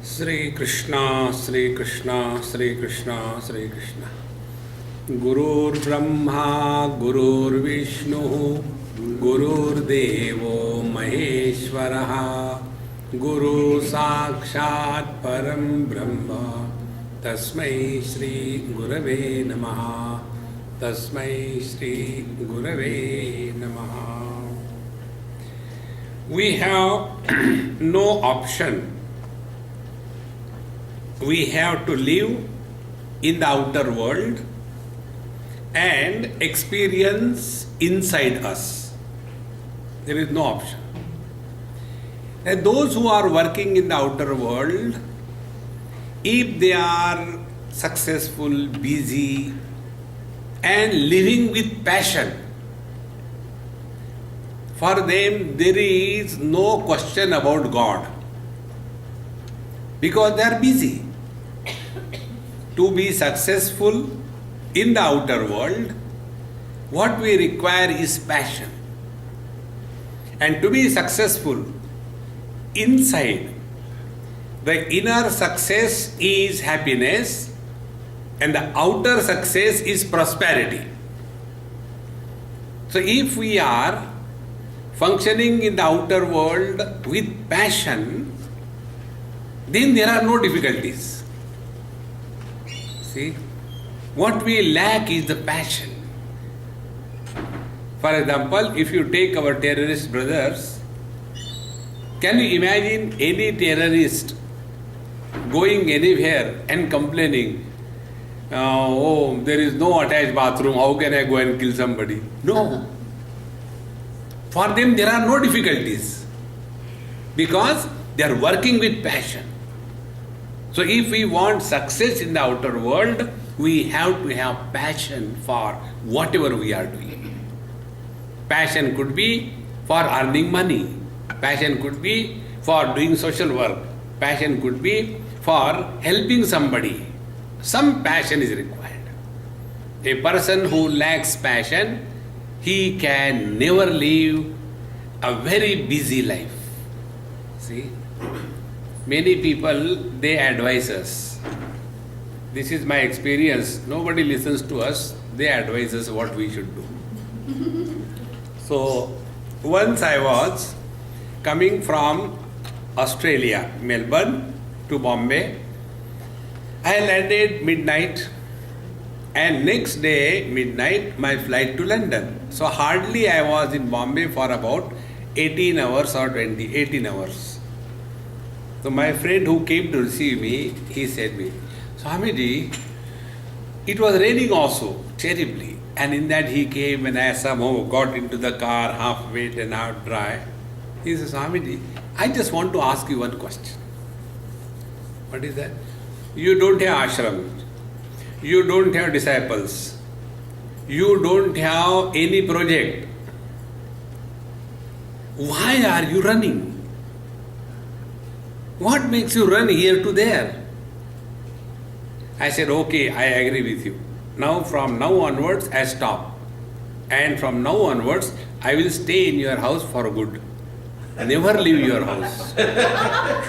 Sri Krishna, Sri Krishna, Sri Krishna, Sri Krishna. Gurur Brahma, Gurur Vishnu, Gurur Devo Maheshwaraha, Guru Sakshat Param Brahma, Tasmai Shri Gurave Namaha, Tasmai Shri Gurave Namaha. We have no option. We have to live in the outer world and experience inside us. There is no option. And those who are working in the outer world, if they are successful, busy, and living with passion, for them there is no question about God, because they are busy. To be successful in the outer world, what we require is passion. And to be successful inside, the inner success is happiness and the outer success is prosperity. So if we are functioning in the outer world with passion, then there are no difficulties. See, what we lack is the passion. For example, if you take our terrorist brothers, can you imagine any terrorist going anywhere and complaining, oh, there is no attached bathroom, how can I go and kill somebody? No. For them there are no difficulties because they are working with passion. So if we want success in the outer world, we have to have passion for whatever we are doing. Passion could be for earning money. Passion could be for doing social work. Passion could be for helping somebody. Some passion is required. A person who lacks passion, he can never live a very busy life. See? Many people, they advise us. This is my experience. Nobody listens to us. They advise us what we should do. So, once I was coming from Australia, Melbourne to Bombay. I landed midnight and next day midnight my flight to London. So hardly I was in Bombay for about 18 hours or 18 hours. So my friend who came to receive me, he said me, Swamiji, it was raining also, terribly. And in that he came and I somehow got into the car, half wet and half dry. He said, Swamiji, I just want to ask you one question. What is that? You don't have ashram. You don't have disciples. You don't have any project. Why are you running? What makes you run here to there? I said, okay, I agree with you. Now from now onwards, I stop. And from now onwards, I will stay in your house for good. Never leave your house.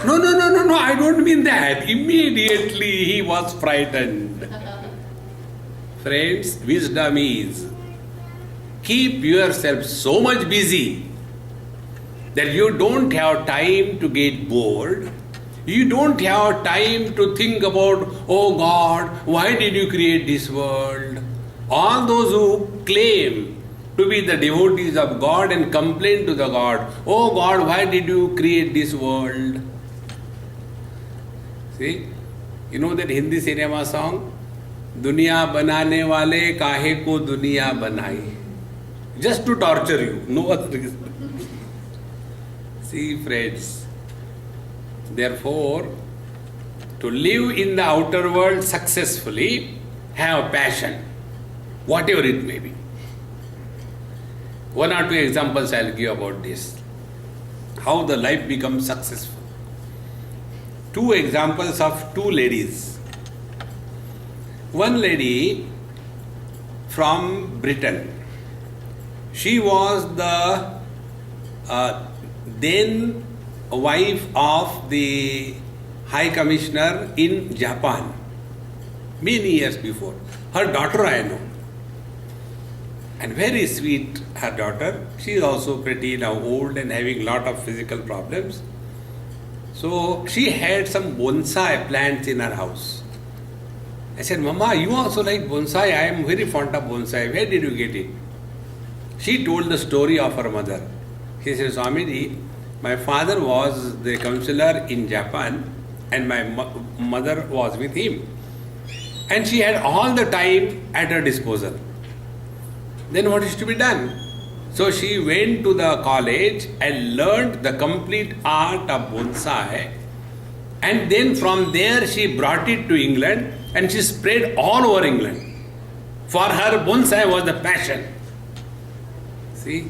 No, I don't mean that. Immediately he was frightened. Friends, wisdom is keep yourself so much busy that you don't have time to get bored. You don't have time to think about, oh God, why did you create this world? All those who claim to be the devotees of God and complain to the God, oh God, why did you create this world? See, you know that Hindi cinema song? Duniya banane wale kahe ko duniya banai. Just to torture you, no other reason. See, friends, therefore, to live in the outer world successfully, have passion, whatever it may be. One or two examples I'll give about this. How the life becomes successful. Two examples of two ladies. One lady from Britain. She was the then wife of the High Commissioner in Japan many years before. Her daughter I know. And very sweet, her daughter. She is also pretty now old and having lot of physical problems. So she had some bonsai plants in her house. I said, Mama, you also like bonsai? I am very fond of bonsai. Where did you get it? She told the story of her mother. She said, Swamiji, my father was the counselor in Japan and my mother was with him. And she had all the time at her disposal. Then what is to be done? So she went to the college and learned the complete art of bonsai. And then from there she brought it to England and she spread all over England. For her, bonsai was the passion. See,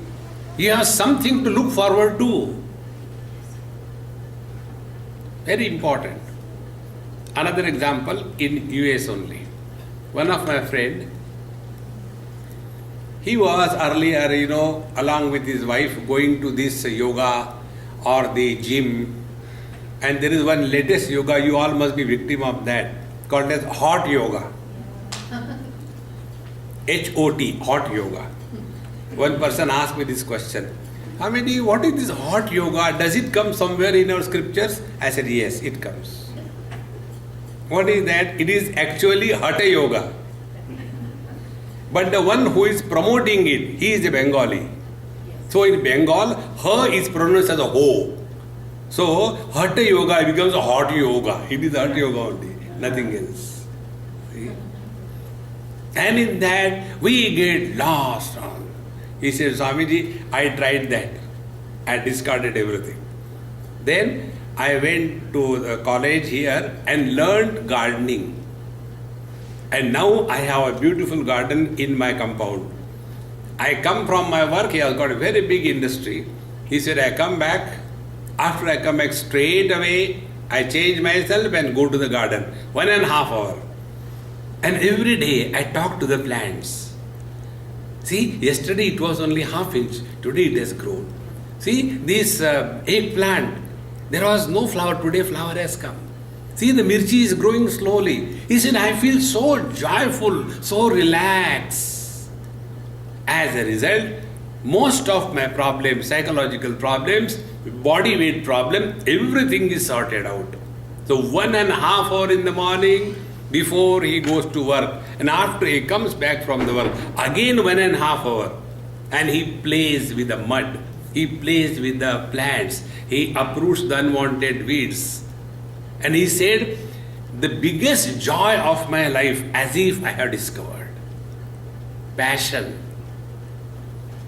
you have something to look forward to. Very important. Another example in US only. One of my friend, he was earlier, along with his wife going to this yoga or the gym. And there is one latest yoga, you all must be victim of that, called as hot yoga. H-O-T, hot yoga. One person asked me this question. Hamidi, what is this hot yoga? Does it come somewhere in our scriptures? I said, yes, it comes. What is that? It is actually Hatha yoga. But the one who is promoting it, he is a Bengali. So in Bengal, ha is pronounced as a ho. So Hatha yoga becomes a hot yoga. It is Hatha yoga only, nothing else. See? And in that, we get lost. He said, Swamiji, I tried that. I discarded everything. Then I went to the college here and learned gardening. And now I have a beautiful garden in my compound. I come from my work, he has got a very big industry. He said, I come back. After I come back straight away, I change myself and go to the garden. 1.5 hours. And every day I talk to the plants. See, yesterday it was only ½ inch. Today it has grown. See, this eggplant, there was no flower. Today flower has come. See, the mirchi is growing slowly. He said, I feel so joyful, so relaxed. As a result, most of my problems, psychological problems, body weight problem, everything is sorted out. So 1.5 hours in the morning before he goes to work, and after he comes back from the work, again 1.5 hours, and he plays with the mud, he plays with the plants, he uproots the unwanted weeds. And he said, the biggest joy of my life, as if I have discovered passion.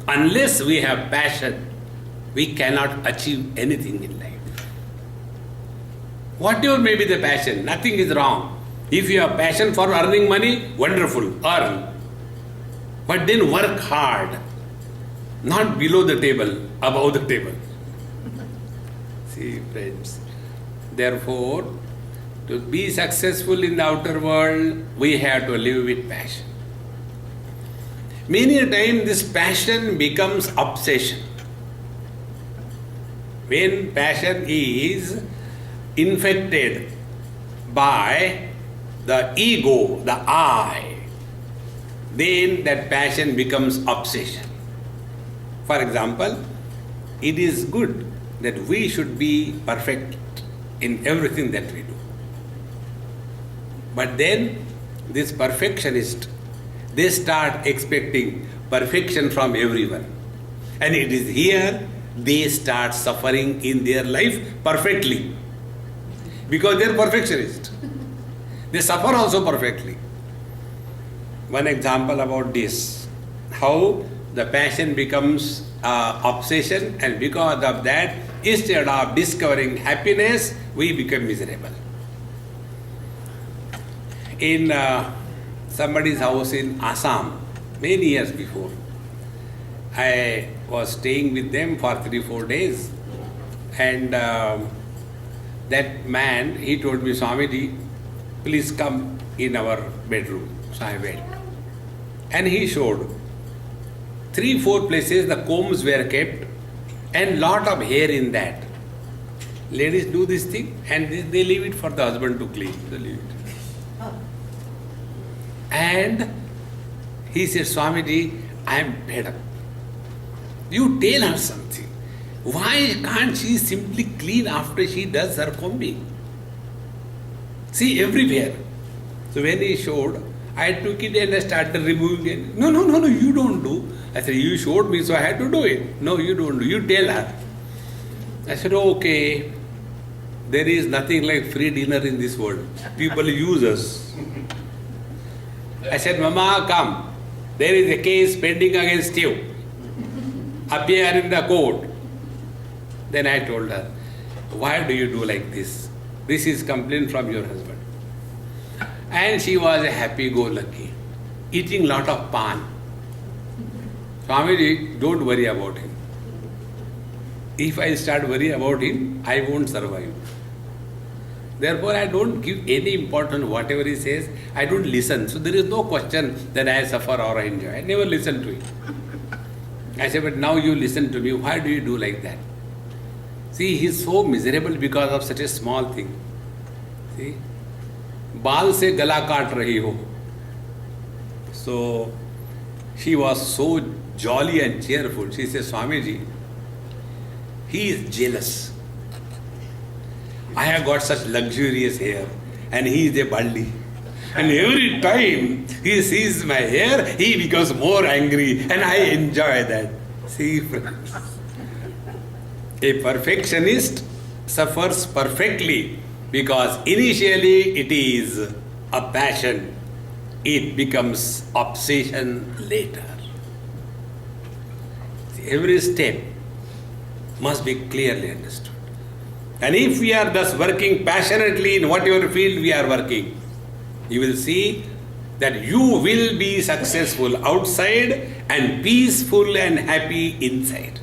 Unless we have passion, we cannot achieve anything in life. Whatever may be the passion, nothing is wrong. If you have passion for earning money, wonderful, earn. But then work hard, not below the table, above the table. See, friends. Therefore, to be successful in the outer world, we have to live with passion. Many a time this passion becomes obsession. When passion is infected by the ego, the I, then that passion becomes obsession. For example, it is good that we should be perfect in everything that we do. But then, this perfectionist, they start expecting perfection from everyone. And it is here they start suffering in their life perfectly. Because they are perfectionists. They suffer also perfectly. One example about this, how the passion becomes obsession, and because of that, instead of discovering happiness, we become miserable. In somebody's house in Assam, many years before, I was staying with them for 3-4 days, and that man, he told me, Swamiji, please come in our bedroom. So I went. And he showed 3-4 places the combs were kept and lot of hair in that. ladies do this thing and they leave it for the husband to clean. They leave it. And he said, Swamiji, I am fed up. You tell her something. Why can't she simply clean after she does her combing? See, everywhere. So when he showed, I took it and I started removing it. No, you don't do. I said, you showed me, so I had to do it. No, you don't do. You tell her. I said, okay. There is nothing like free dinner in this world. People use us. I said, Mama, come. There is a case pending against you. Appear in the court. Then I told her, why do you do like this? This is complaint from your husband. And she was a happy-go-lucky, eating lot of pan. Swamiji, don't worry about him. If I start worrying about him, I won't survive. Therefore, I don't give any importance whatever he says. I don't listen. So there is no question that I suffer or I enjoy. I never listen to him. I say, but now you listen to me. Why do you do like that? See, he is so miserable because of such a small thing. See? बाल से गला काट रही हो. So she was so jolly and cheerful. She said, Swamiji, he is jealous. I have got such luxurious hair and he is a baldi. And every time he sees my hair, he becomes more angry and I enjoy that. See, friends, a perfectionist suffers perfectly because initially it is a passion. It becomes obsession later. See, every step must be clearly understood. And if we are thus working passionately in whatever field we are working, you will see that you will be successful outside and peaceful and happy inside.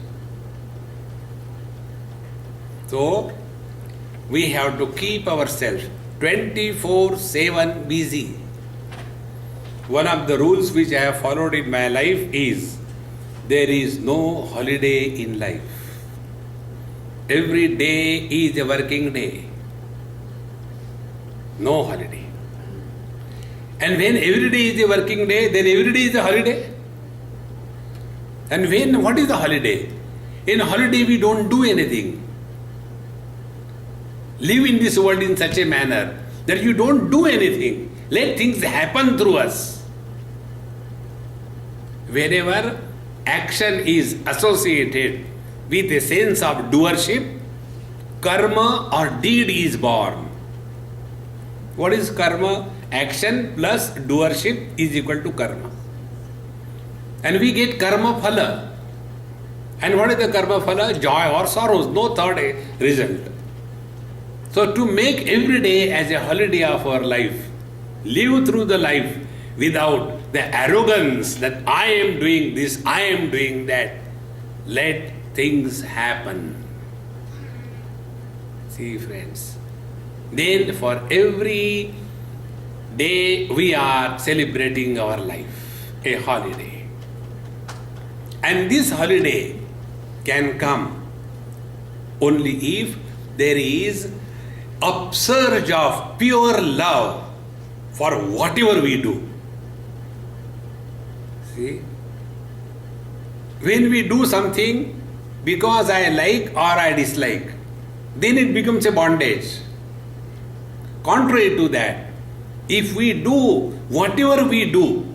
So, we have to keep ourselves 24/7 busy. One of the rules which I have followed in my life is there is no holiday in life. Every day is a working day. No holiday. And when every day is a working day, then every day is a holiday. And what is the holiday? In a holiday we don't do anything. Live in this world in such a manner that you don't do anything. Let things happen through us. Whenever action is associated with a sense of doership, karma or deed is born. What is karma? Action plus doership is equal to karma. And we get karma phala. And what is the karma phala? Joy or sorrows, no third result. So to make every day as a holiday of our life, live through the life without the arrogance that I am doing this, I am doing that. Let things happen. See, friends. Then for every day we are celebrating our life, a holiday. And this holiday can come only if there is upsurge of pure love for whatever we do. See? When we do something because I like or I dislike, then it becomes a bondage. Contrary to that, if we do whatever we do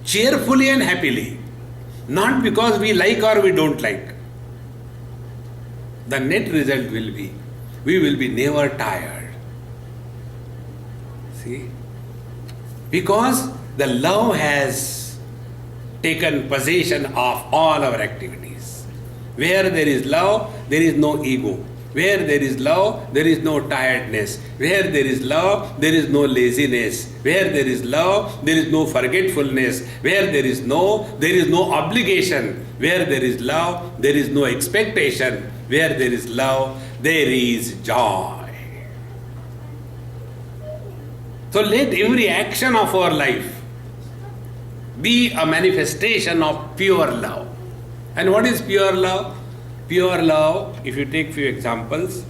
cheerfully and happily, not because we like or we don't like, the net result will be we will be never tired. See? Because the love has taken possession of all our activities. Where there is love, there is no ego. Where there is love, there is no tiredness. Where there is love, there is no laziness. Where there is love, there is no forgetfulness. Where there is no obligation. Where there is love, there is no expectation. Where there is love, there is joy. So let every action of our life be a manifestation of pure love. And what is pure love? Pure love, if you take few examples,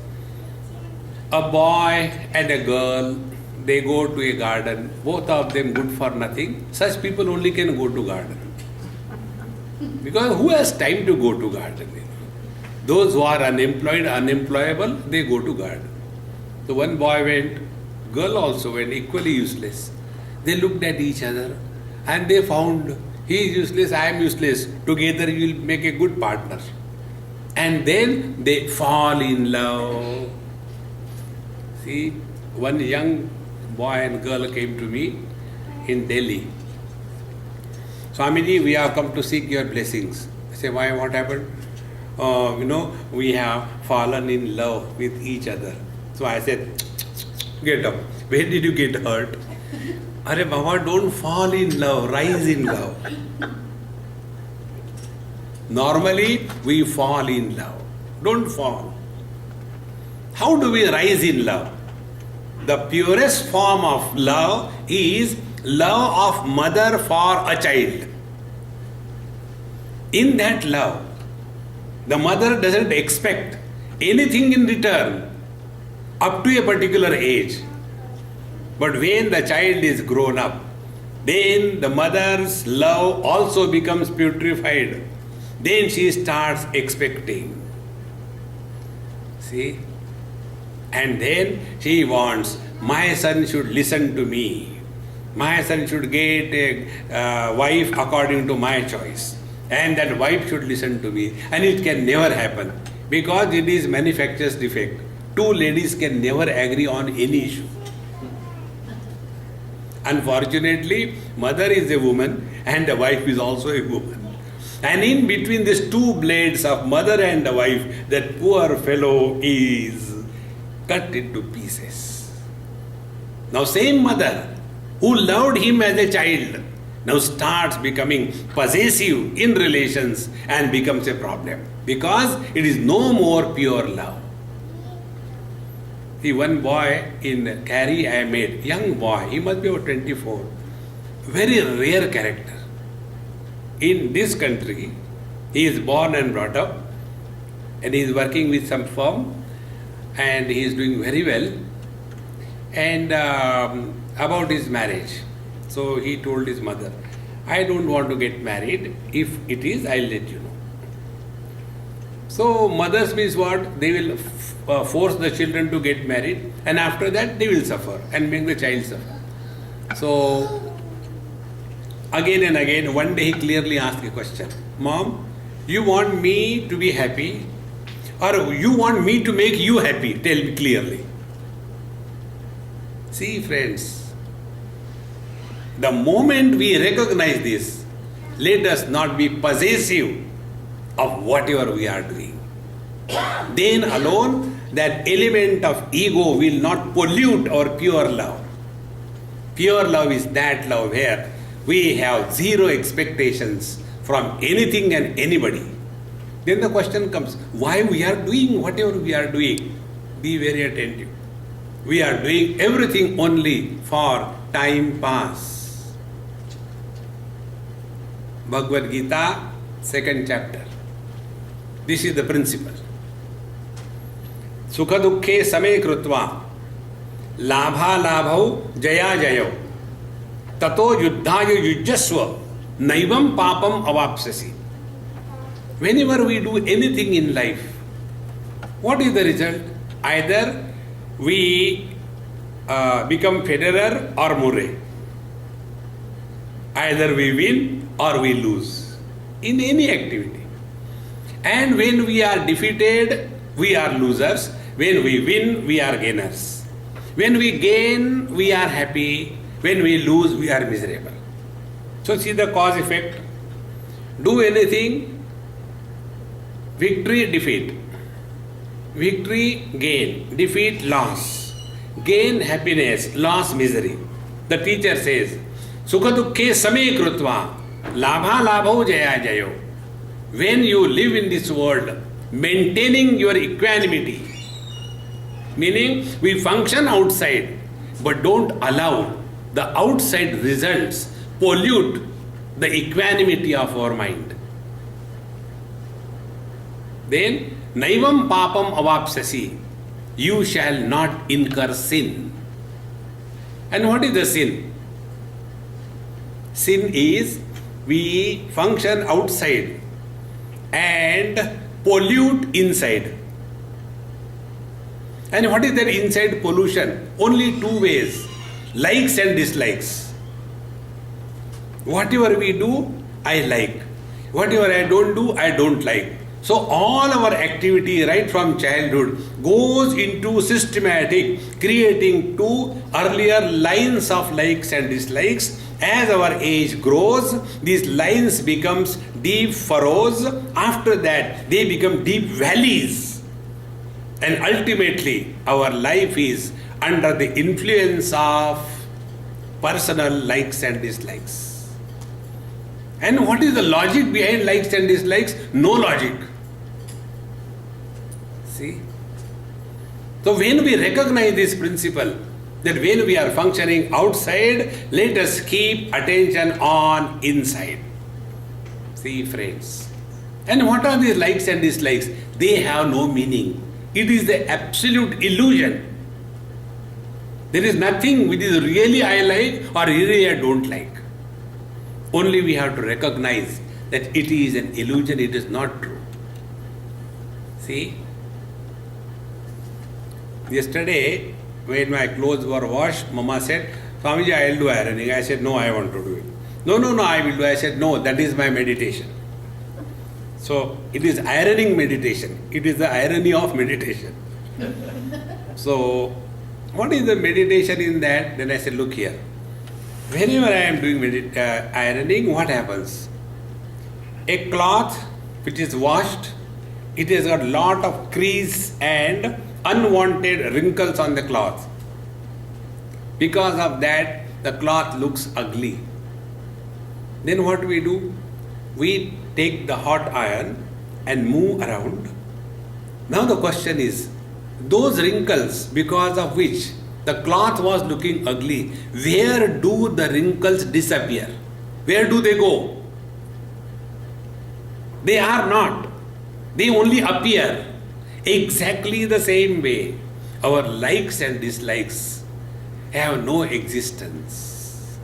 a boy and a girl, they go to a garden, both of them good for nothing. Such people only can go to garden. Because who has time to go to garden? Those who are unemployed, unemployable, they go to garden. So one boy went, girl also went, equally useless. They looked at each other and they found he is useless, I am useless. Together we will make a good partner. And then they fall in love. See, one young boy and girl came to me in Delhi. Swamiji, we have come to seek your blessings. I say, why, what happened? We have fallen in love with each other. So I said, get up. Where did you get hurt? Arey Baba, don't fall in love, rise in love. Normally, we fall in love. Don't fall. How do we rise in love? The purest form of love is love of mother for a child. In that love, the mother doesn't expect anything in return up to a particular age. But when the child is grown up, then the mother's love also becomes putrefied. Then she starts expecting. See? And then she wants, my son should listen to me. My son should get a wife according to my choice. And that wife should listen to me. And it can never happen. Because it is manufacturer's defect. Two ladies can never agree on any issue. Unfortunately, mother is a woman and the wife is also a woman. And in between these two blades of mother and the wife, that poor fellow is cut into pieces. Now same mother who loved him as a child now starts becoming possessive in relations and becomes a problem. Because it is no more pure love. See, one boy in Cary I met, young boy, he must be about 24, very rare character. In this country, he is born and brought up, and he is working with some firm, and he is doing very well. And about his marriage, so he told his mother, I don't want to get married. If it is, I'll let you know. So mothers means what? They will force the children to get married, and after that they will suffer and make the child suffer. So again and again, one day he clearly asked a question. Mom, you want me to be happy or you want me to make you happy? Tell me clearly. See friends, the moment we recognize this, let us not be possessive of whatever we are doing. Then alone that element of ego will not pollute our pure love. Pure love is that love where we have zero expectations from anything and anybody. Then the question comes, why we are doing whatever we are doing? Be very attentive. We are doing everything only for time pass. Bhagavad Gita, 2nd chapter. This is the principle. Sukha dukkhe same krutva labha labhau jaya jayo tato yuddhaya yujjasva naivam papam avapsasi. Whenever we do anything in life, what is the result? Either we become Federer or Murray. Either we win or we lose in any activity. And when we are defeated, we are losers. When we win, we are gainers. When we gain, we are happy. When we lose, we are miserable. So see the cause effect. Do anything, victory, defeat. Victory, gain. Defeat, loss. Gain, happiness. Loss, misery. The teacher says, Sukha dukkhe same krutva labha labhau jaya jayo. When you live in this world, maintaining your equanimity, meaning we function outside, but don't allow the outside results pollute the equanimity of our mind. Then, naivam papam avapsasi. you shall not incur sin. And what is the sin? Sin is we function outside and pollute inside. And what is that inside pollution? Only two ways: likes and dislikes. Whatever we do, I like. Whatever I don't do, I don't like. So all our activity right from childhood goes into systematic creating two earlier lines of likes and dislikes. As our age grows, these lines becomes deep furrows. After that, they become deep valleys. And ultimately, our life is under the influence of personal likes and dislikes. And what is the logic behind likes and dislikes? No logic. See? So when we recognize this principle, that when we are functioning outside, let us keep attention on inside. See, friends. And what are these likes and dislikes? They have no meaning. It is the absolute illusion. There is nothing which is really I like or really I don't like. Only we have to recognize that it is an illusion, it is not true. See? Yesterday, when my clothes were washed, Mama said, Swamiji, I will do ironing. I said, no, I want to do it. No, I will do. I said, no, that is my meditation. So, it is ironing meditation. It is the irony of meditation. So, what is the meditation in that? Then I said, look here. Whenever I am doing ironing, what happens? A cloth which is washed, it has got lot of crease and unwanted wrinkles on the cloth. Because of that, the cloth looks ugly. Then what we do? We take the hot iron and move around. Now the question is, those wrinkles because of which the cloth was looking ugly, where do the wrinkles disappear? Where do they go? They are not. They only appear. Exactly the same way, our likes and dislikes have no existence.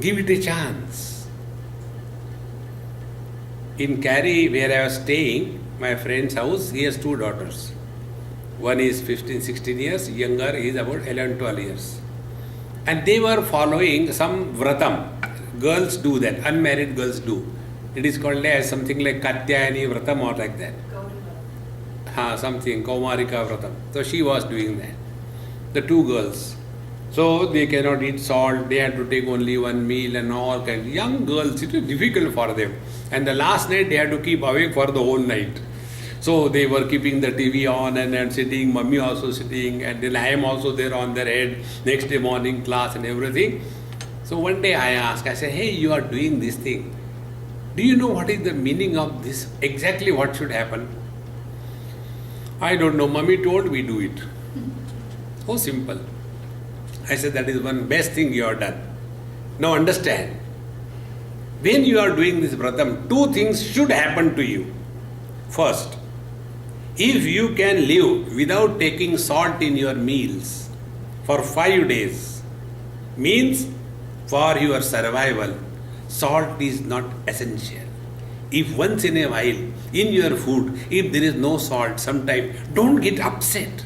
Give it a chance. In Cary, where I was staying, my friend's house, he has two daughters. One is 15, 16 years, younger, he is about 11, 12 years. And they were following some vratam. Girls do that, unmarried girls do. It is called as something like Katyayani vratam or like that. Something, Kaumarika vratam. So she was doing that. The two girls. So they cannot eat salt, they had to take only one meal and all kinds. Young girls, it was difficult for them. And the last night they had to keep awake for the whole night. So they were keeping the TV on and sitting, mummy also sitting, and then I am also there on their head, next day morning class and everything. So one day I asked, I said, hey, you are doing this thing. Do you know what is the meaning of this? Exactly what should happen? I don't know, mummy told we do it. So simple. I said, that is one best thing you have done. Now understand, when you are doing this vratam, two things should happen to you. First, if you can live without taking salt in your meals for 5 days, means for your survival, salt is not essential. If once in a while in your food, if there is no salt, sometimes don't get upset.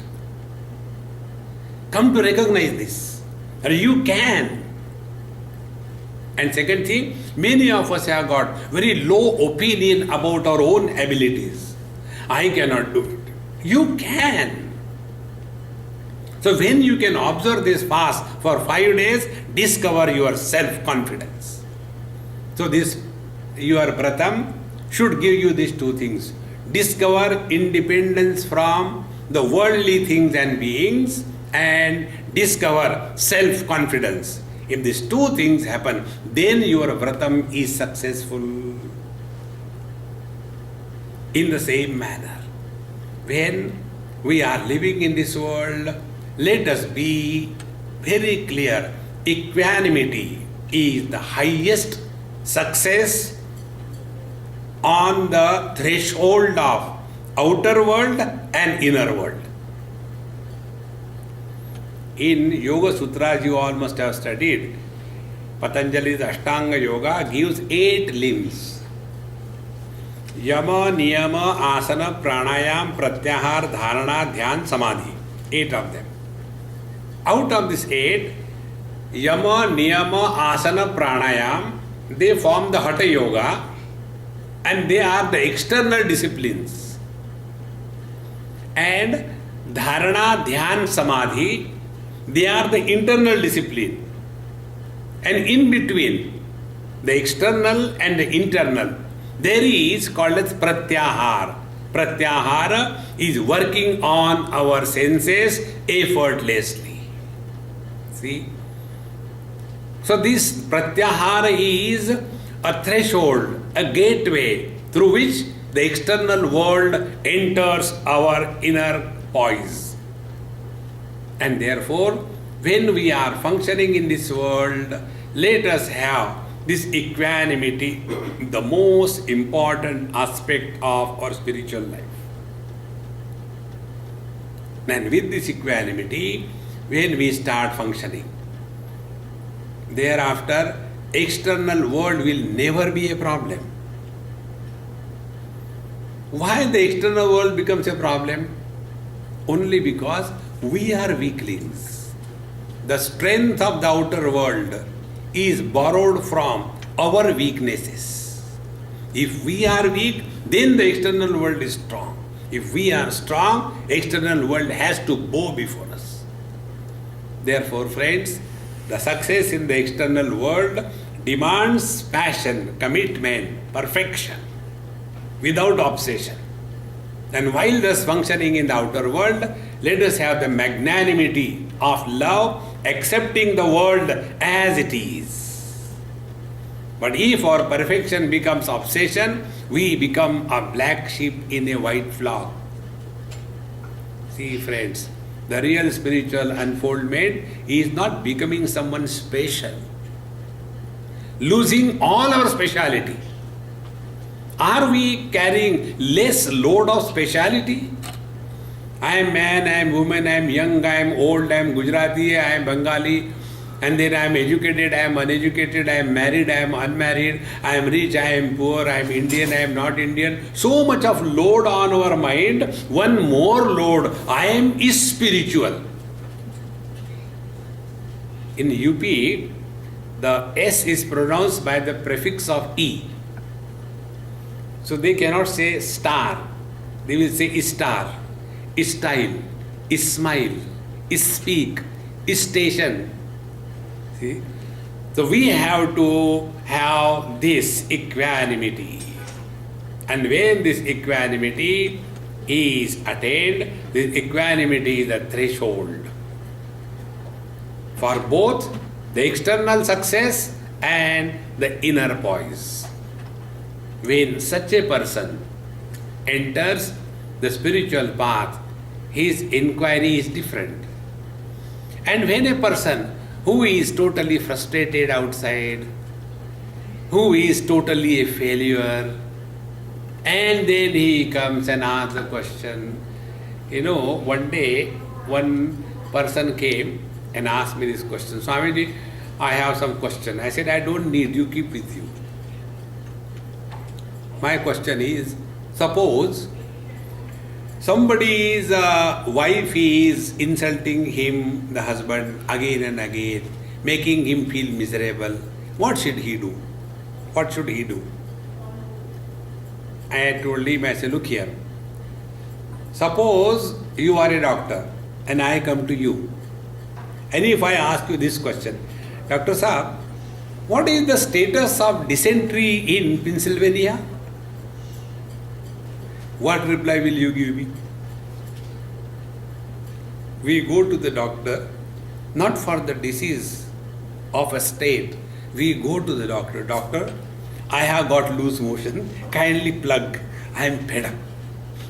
Come to recognize this. Or you can. And second thing, many of us have got very low opinion about our own abilities. I cannot do it. You can. So when you can observe this fast for 5 days, discover your self-confidence. So this, your vratam should give you these two things. Discover independence from the worldly things and beings, and discover self-confidence. If these two things happen, then your vratam is successful. In the same manner, when we are living in this world, let us be very clear. Equanimity is the highest success on the threshold of outer world and inner world. In Yoga Sutras, you all must have studied. Patanjali's Ashtanga Yoga gives 8 limbs. Yama, Niyama, Asana, Pranayam, Pratyahar, Dharana, Dhyan, Samadhi. 8 of them. Out of this 8, Yama, Niyama, Asana, Pranayam, they form the Hatha Yoga and they are the external disciplines. And Dharana, Dhyan, Samadhi, they are the internal discipline. And in between, the external and the internal, there is called as Pratyahara. Pratyahara is working on our senses effortlessly. See? So this Pratyahara is a threshold, a gateway through which the external world enters our inner poise. And therefore, when we are functioning in this world, let us have this equanimity, the most important aspect of our spiritual life. And with this equanimity, when we start functioning, thereafter, external world will never be a problem. Why the external world becomes a problem? Only because we are weaklings. The strength of the outer world is borrowed from our weaknesses. If we are weak, then the external world is strong. If we are strong, external world has to bow before us. Therefore, friends, the success in the external world demands passion, commitment, perfection, without obsession. And while thus functioning in the outer world, let us have the magnanimity of love, accepting the world as it is. But if our perfection becomes obsession, we become a black sheep in a white flock. See, friends, the real spiritual unfoldment is not becoming someone special, losing all our speciality. Are we carrying less load of speciality? I am man, I am woman, I am young, I am old, I am Gujarati, I am Bengali, and then I am educated, I am uneducated, I am married, I am unmarried, I am rich, I am poor, I am Indian, I am not Indian. So much of load on our mind. One more load, I am is spiritual. In UP, the S is pronounced by the prefix of E. So they cannot say star, they will say star, style, smile, speak, station. See? So we have to have this equanimity. And when this equanimity is attained, this equanimity is the threshold for both the external success and the inner poise. When such a person enters the spiritual path, his inquiry is different. And when a person who is totally frustrated outside, who is totally a failure, and then he comes and asks a question. You know, one day, one person came and asked me this question. Swamiji, I have some question. I said, I don't need, you keep with you. My question is, suppose somebody's wife is insulting him, the husband, again and again, making him feel miserable. What should he do? What should he do? I told him, I said, look here. Suppose you are a doctor and I come to you. And if I ask you this question, Dr. Saab, what is the status of dysentery in Pennsylvania? What reply will you give me? We go to the doctor, not for the disease of a state. We go to the doctor. Doctor, I have got loose motion. Kindly plug. I am fed up.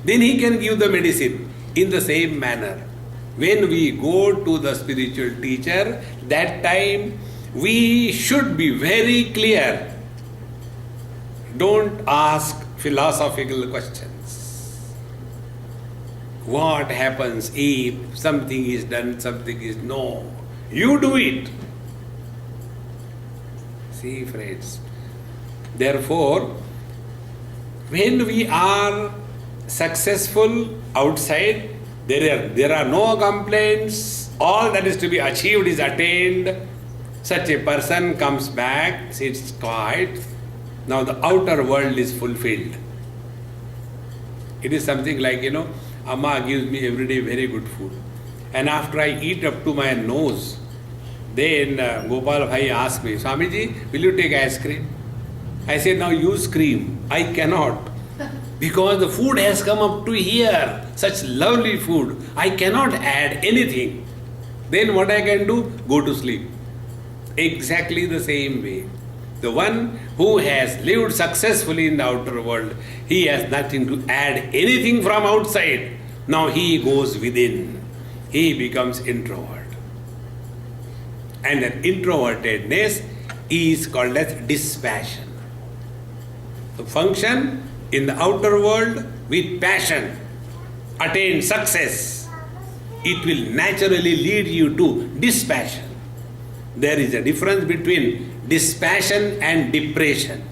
Then he can give the medicine in the same manner. When we go to the spiritual teacher, that time we should be very clear. Don't ask philosophical questions. what happens if something is done, something is no. You do it. See, friends. Therefore, when we are successful outside, there are no complaints, all that is to be achieved is attained. Such a person comes back, sits quiet. Now the outer world is fulfilled. It is something like, Amma gives me every day very good food. And after I eat up to my nose, then Gopal Bhai asked me, Swamiji, will you take ice cream? I said, now use cream. I cannot. Because the food has come up to here. Such lovely food. I cannot add anything. Then what I can do? Go to sleep. Exactly the same way. The one who has lived successfully in the outer world, he has nothing to add anything from outside. Now he goes within. He becomes introvert. And that introvertedness is called as dispassion. So function in the outer world with passion, attain success. It will naturally lead you to dispassion. There is a difference between dispassion and depression.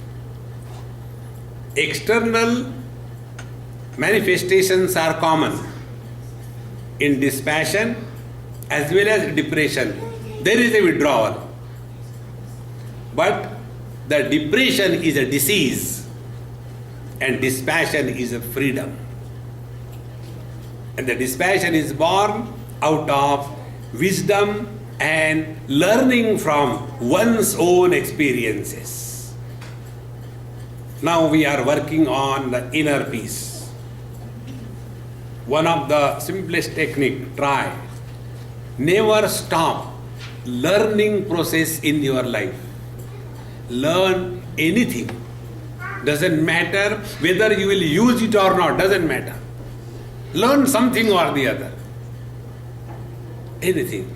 External manifestations are common in dispassion as well as depression. There is a withdrawal. But the depression is a disease and dispassion is a freedom. And the dispassion is born out of wisdom and learning from one's own experiences. Now we are working on the inner peace. One of the simplest technique, try. Never stop learning process in your life. Learn anything. Doesn't matter whether you will use it or not, doesn't matter. Learn something or the other. Anything.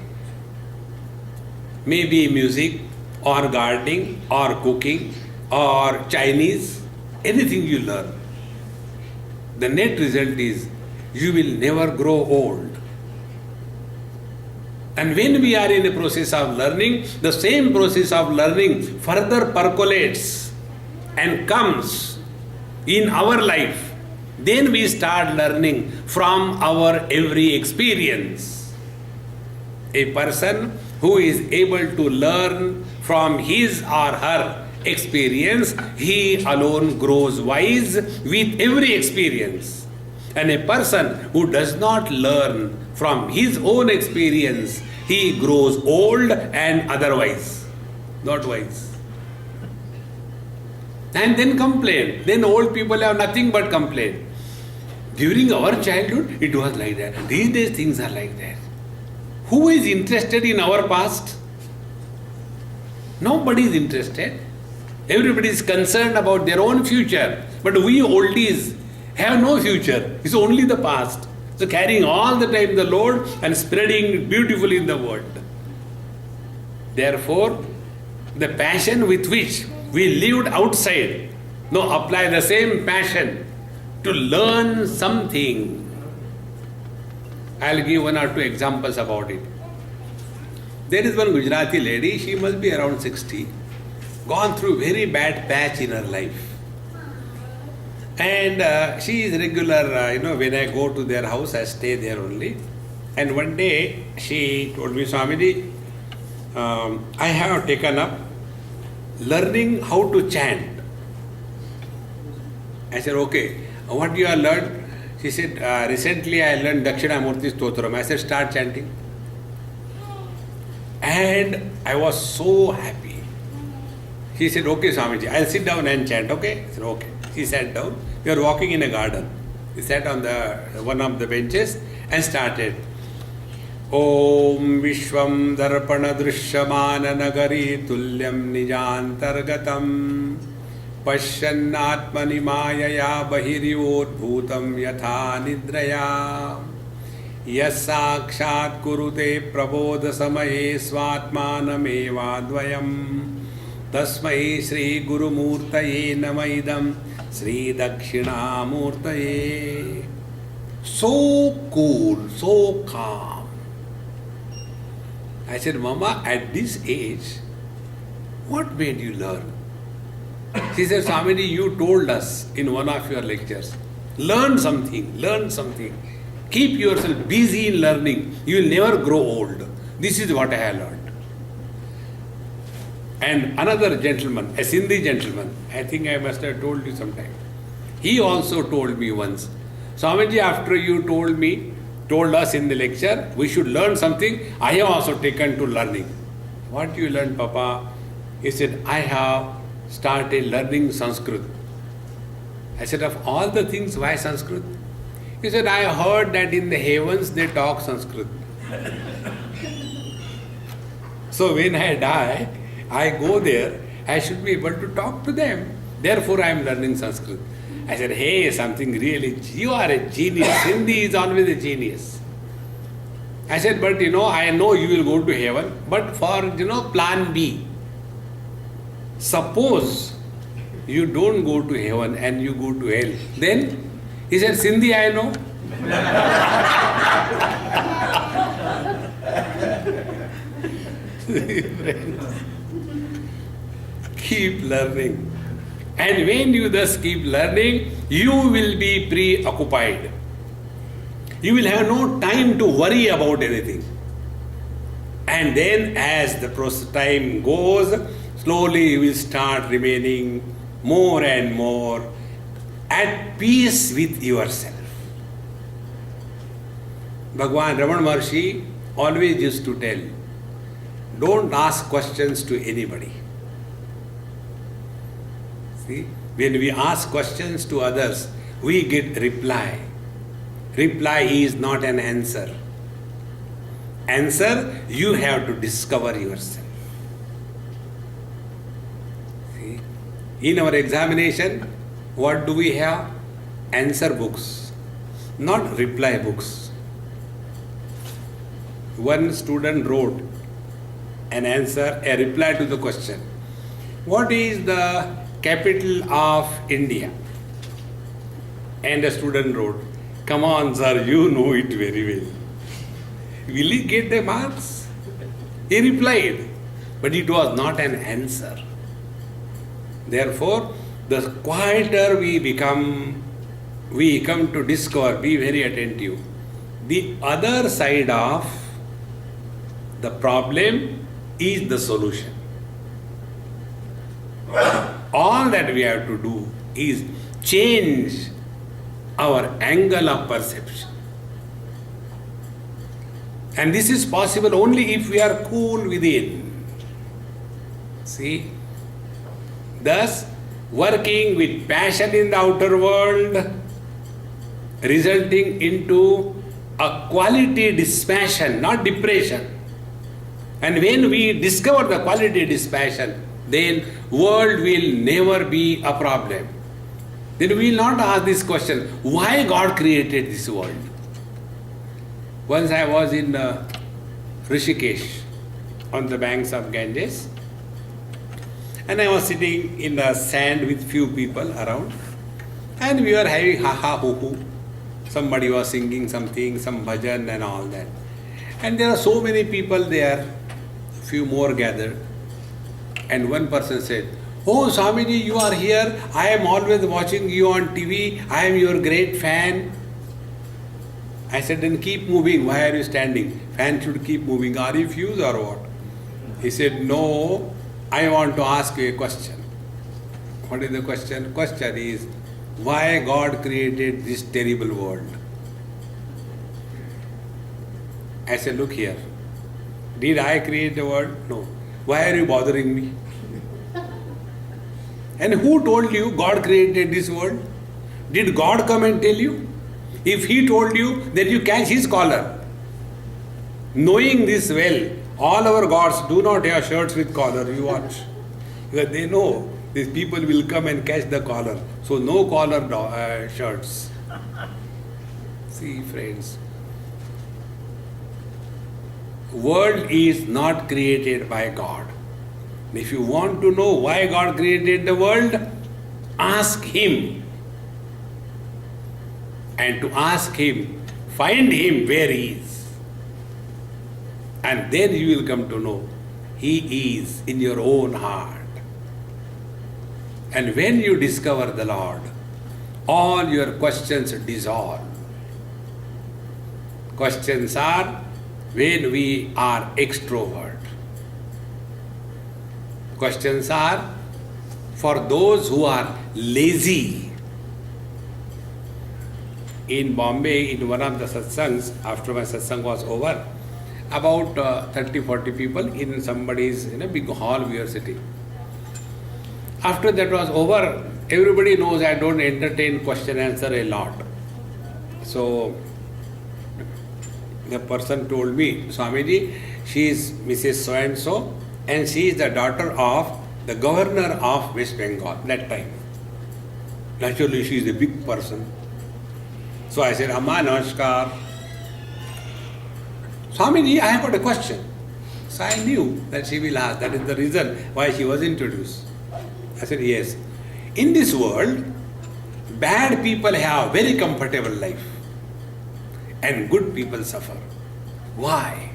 Maybe music or gardening or cooking or Chinese, anything you learn. The net result is you will never grow old. And when we are in a process of learning, the same process of learning further percolates and comes in our life. Then we start learning from our every experience. A person who is able to learn from his or her experience, he alone grows wise with every experience. And a person who does not learn from his own experience, he grows old and otherwise, not wise. And then complain. Then old people have nothing but complain. During our childhood, it was like that. These days, things are like that. Who is interested in our past? Nobody is interested. Everybody is concerned about their own future. But we oldies have no future. It's only the past. So carrying all the time the load and spreading it beautifully in the world. Therefore, the passion with which we lived outside, now apply the same passion to learn something. I'll give one or two examples about it. There is one Gujarati lady, she must be around 60, gone through very bad patch in her life. And she is regular, when I go to their house, I stay there only. And one day she told me, Swamiji, I have taken up learning how to chant. I said, okay, what you have learned? She said, recently I learned Dakshinamurti Stotram. I said, start chanting. And I was so happy. She said, okay, Swamiji, I'll sit down and chant, okay? I said, okay. She sat down. We were walking in a garden. He sat on one of the benches and started. Om Vishwam Darpana Drishyamana Nagari Tulyam Nijantargatam Pashyannatmani Mayaya Bahirivodbhutam Yatha Nidraya Yasakshat Kurute Prabodha Samaye Svatmanameva Dvayam Tasmai Sri Guru Murtaye Namaidam Sri Dakshinamurtaye. so cool, so calm. I said, Mama, at this age, what made you learn? She said, Swamiji, you told us in one of your lectures, learn something, learn something. Keep yourself busy in learning. You will never grow old. This is what I have learned. And another gentleman, a Sindhi gentleman, I think I must have told you sometime. He also told me once, Swamiji, after you told us in the lecture, we should learn something, I have also taken to learning. What you learned, Papa? He said, I have started learning Sanskrit. I said, of all the things, why Sanskrit? He said, I heard that in the heavens they talk Sanskrit. So when I die, I go there, I should be able to talk to them. Therefore I am learning Sanskrit. I said, hey, something really, you are a genius. Hindi is always a genius. I said, but I know you will go to heaven, but for, plan B. Suppose you don't go to heaven and you go to hell. Then, he said, Sindhi I know. Keep learning. And when you thus keep learning, you will be preoccupied. You will have no time to worry about anything. And then as the time goes, slowly you will start remaining more and more at peace with yourself. Bhagwan Ramana Maharshi always used to tell, don't ask questions to anybody. See, when we ask questions to others, we get reply. Reply is not an answer. Answer, you have to discover yourself. See, in our examination, what do we have? Answer books, not reply books. One student wrote an answer, a reply to the question, what is the capital of India? And a student wrote, come on sir, you know it very well. Will he get the marks? He replied, but it was not an answer. Therefore, the quieter we come to discover, be very attentive, the other side of the problem is the solution. All that we have to do is change our angle of perception. And this is possible only if we are cool within. See? Thus, working with passion in the outer world, resulting into a quality dispassion, not depression. And when we discover the quality dispassion, then world will never be a problem. Then we will not ask this question, why God created this world? Once I was in Rishikesh, on the banks of Ganges, and I was sitting in the sand with few people around, and we were having ha-ha, hoo-hoo. Somebody was singing something, some bhajan and all that. And there are so many people there, few more gathered. And one person said, oh Swamiji, you are here, I am always watching you on TV, I am your great fan. I said, then keep moving, why are you standing? Fan should keep moving, are you fused or what? He said, no, I want to ask you a question. What is the question? Question is, why God created this terrible world? I said, look here, did I create the world? No. Why are you bothering me? And who told you God created this world? Did God come and tell you? If He told you, then you catch His collar. Knowing this well, all our gods do not have shirts with collar, you watch. Because they know these people will come and catch the collar. So no collar shirts. See friends, world is not created by God. If you want to know why God created the world, ask Him. and to ask him, find him where he is. And then you will come to know he is in your own heart. And when you discover the Lord, all your questions dissolve. Questions are when we are extrovert. Questions are for those who are lazy. In Bombay, in one of the satsangs, after my satsang was over, about 30-40 people in somebody's big hall we are sitting. After that was over, everybody knows I don't entertain question answer a lot. So the person told me, Swamiji, she is Mrs. So-and-so and she is the daughter of the governor of West Bengal that time. Naturally, she is a big person. So I said, Amma, namaskar. Swamiji, I have got a question. So I knew that she will ask. That is the reason why she was introduced. I said, yes. In this world, bad people have very comfortable life and good people suffer. Why?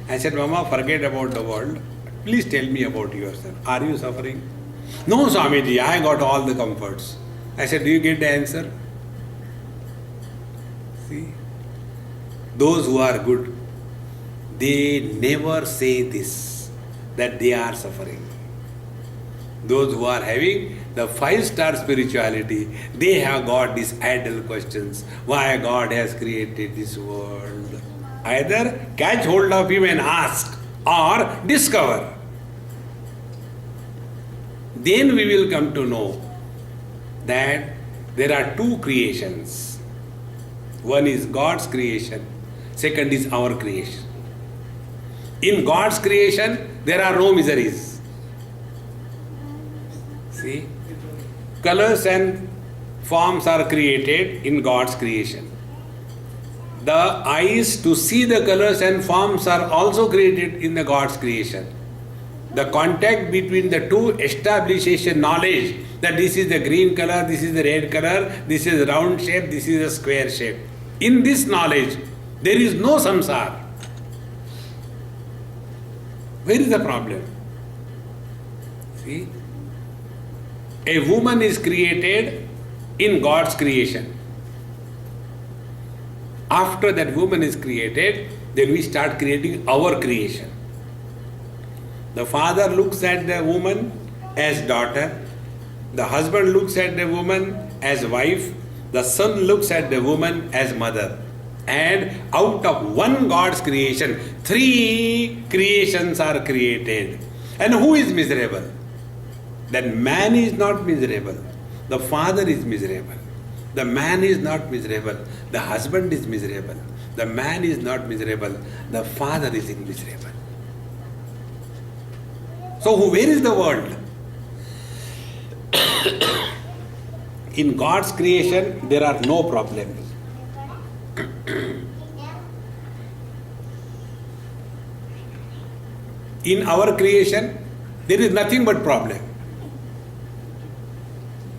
I said, Mama, forget about the world. Please tell me about yourself. Are you suffering? No, Swamiji, I got all the comforts. I said, do you get the answer? See, those who are good, they never say this, that they are suffering. Those who are having the 5-star spirituality, they have got these idle questions. Why God has created this world? Either catch hold of him and ask or discover. Then we will come to know that there are two creations. One is God's creation, second is our creation. In God's creation, there are no miseries. See, colors and forms are created in God's creation. The eyes to see the colors and forms are also created in the God's creation. The contact between the two establishes a knowledge that this is the green color, this is the red color, this is a round shape, this is a square shape. In this knowledge, there is no samsara. Where is the problem? See? A woman is created in God's creation. After that woman is created, then we start creating our creation. The father looks at the woman as daughter. The husband looks at the woman as wife. The son looks at the woman as mother. And out of one God's creation, 3 creations are created. And who is miserable? That man is not miserable. The father is miserable. The man is not miserable. The husband is miserable. The man is not miserable. The father is miserable. So where is the world? In God's creation, there are no problems. In our creation, there is nothing but problem.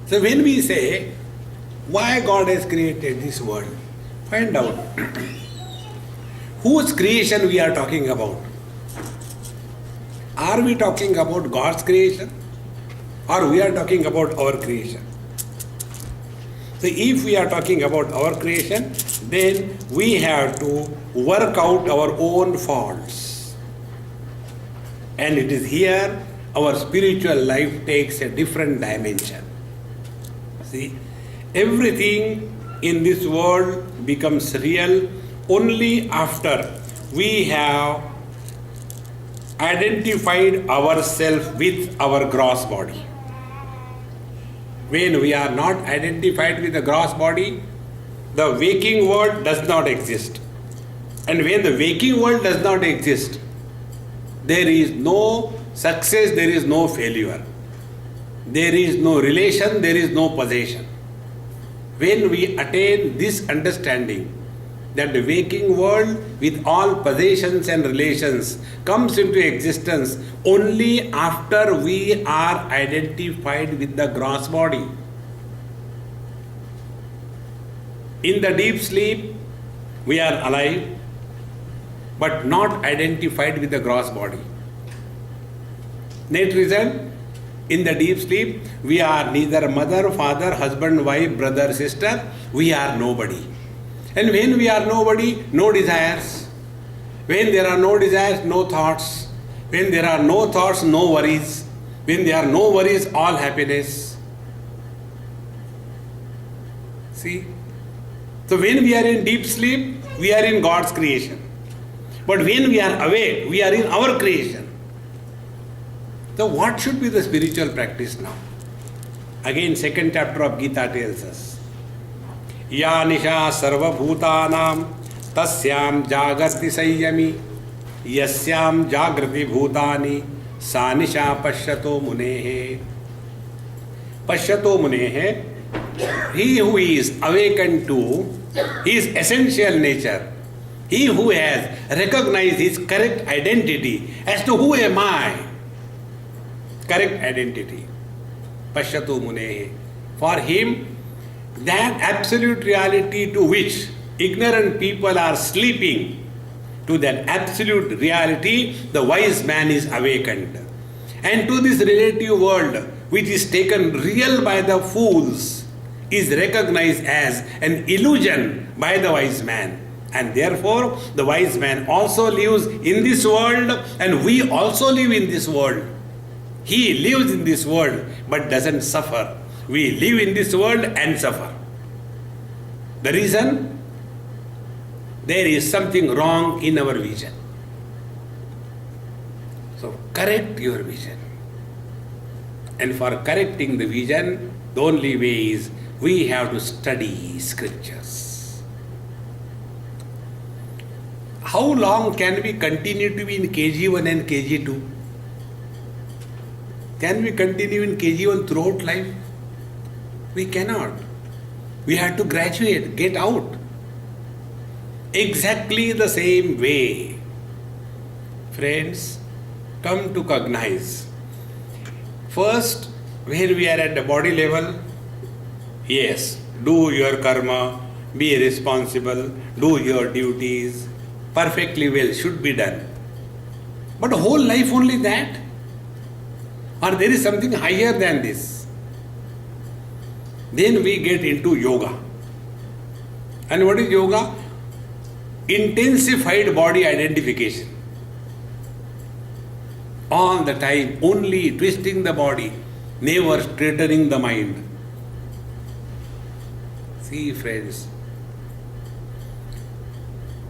So when we say, why God has created this world, find out whose creation we are talking about. Are we talking about God's creation or we are talking about our creation? So if we are talking about our creation, then we have to work out our own faults. And it is here our spiritual life takes a different dimension. See, everything in this world becomes real only after we have identified ourselves with our gross body. When we are not identified with the gross body, the waking world does not exist. And when the waking world does not exist, there is no success, there is no failure. There is no relation, there is no possession. When we attain this understanding that the waking world with all possessions and relations comes into existence only after we are identified with the gross body. In the deep sleep, we are alive, but not identified with the gross body. Net result, in the deep sleep, we are neither mother, father, husband, wife, brother, sister. We are nobody. And when we are nobody, no desires. When there are no desires, no thoughts. When there are no thoughts, no worries. When there are no worries, all happiness. See? So when we are in deep sleep, we are in God's creation. But when we are awake, we are in our creation. So what should be the spiritual practice now? Again, second chapter of Gita tells us, Ya nisha sarva bhutanam tasyam jagrati sayyami yasyam jagrati bhutani sa nisha pashyato munehe. Pashyato munehe, he who is awakened to his essential nature, he who has recognized his correct identity as to who am I, correct identity, Pashyato munehe. For him, that absolute reality to which ignorant people are sleeping, to that absolute reality, the wise man is awakened. And to this relative world, which is taken real by the fools, is recognized as an illusion by the wise man. And therefore, the wise man also lives in this world, and we also live in this world. He lives in this world, but doesn't suffer. We live in this world and suffer. The reason? There is something wrong in our vision. So correct your vision. And for correcting the vision, the only way is we have to study scriptures. How long can we continue to be in KG1 and KG2? Can we continue in KG1 throughout life? We cannot. We have to graduate, get out. Exactly the same way. Friends, come to cognize. First, when we are at the body level, yes, do your karma, be responsible, do your duties, perfectly well, should be done. But whole life only that? Or there is something higher than this? Then we get into yoga. And what is yoga? Intensified body identification. All the time, only twisting the body, never straightening the mind. See, friends,